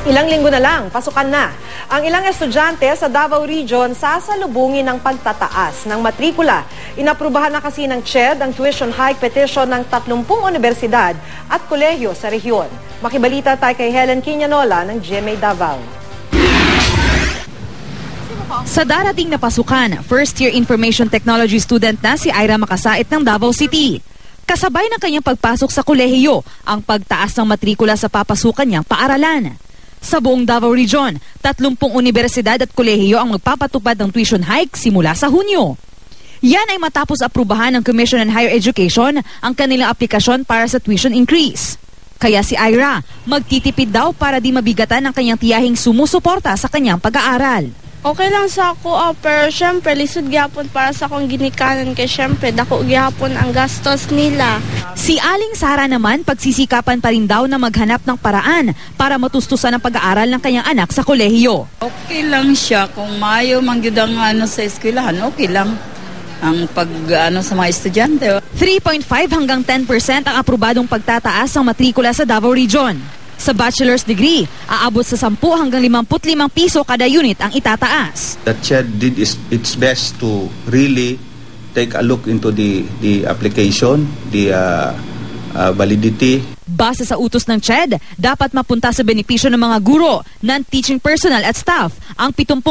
Ilang linggo na lang, pasukan na. Ang ilang estudyante sa Davao Region sasalubungin ng pagtataas ng matrikula. Inaprubahan na kasi ng CHED ang tuition hike petition ng 30 universidad at kolehiyo sa rehiyon. Makibalita tayo kay Helen Quinanola ng GMA Davao. Sa darating na pasukan, first-year information technology student na si Ira Makasait ng Davao City. Kasabay ng kanyang pagpasok sa kolehiyo ang pagtaas ng matrikula sa papasukan niyang paaralan. Sa buong Davao Region, 30 universidad at kolehiyo ang magpapatupad ng tuition hike simula sa Hunyo. Yan ay matapos aprubahan ng Commission on Higher Education ang kanilang aplikasyon para sa tuition increase. Kaya si Ira, magtitipid daw para di mabigatan ng kanyang tiyahing sumusuporta sa kanyang pag-aaral. Okay lang sa ako, pero syempre lisod gyapon para sa akong ginikanan kay syempre dako gyapon ang gastos nila. Si Aling Sara naman pagsisikapan pa rin daw na maghanap ng paraan para matustusan ang pag-aaral ng kanyang anak sa kolehiyo. Okay lang siya kung mayo mangyud ang sa eskwelahan, okay lang ang sa mga estudyante. 3.5 hanggang 10% ang aprobadong pagtataas ng matrikula sa Davao Region. Sa bachelor's degree, aabot sa 10 hanggang 55 piso kada unit ang itataas. The CHED did its best to really take a look into the application, the validity. Base sa utos ng CHED, dapat mapunta sa benepisyo ng mga guro, non-teaching personnel at staff ang 70%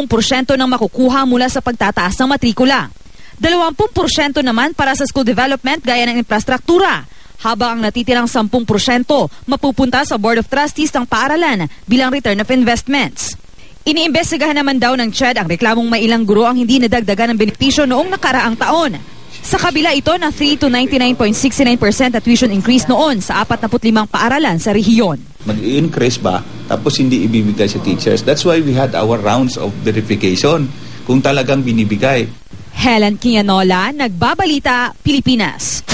ng makukuha mula sa pagtataas ng matrikula. 20% naman para sa school development gaya ng infrastruktura. Habang ang natitirang 10% mapupunta sa Board of Trustees ng paaralan bilang return of investments. Iniimbestigahan naman daw ng CHED ang reklamong may ilang guro ang hindi nadagdagan ng benepisyo noong nakaraang taon. Sa kabila ito na 3 to 99.69% at tuition increase noon sa 45 paaralan sa rehiyon. Mag-i-increase ba tapos hindi ibibigay sa teachers? That's why we had our rounds of verification kung talagang binibigay. Helen Quinanola, Nagbabalita, Pilipinas.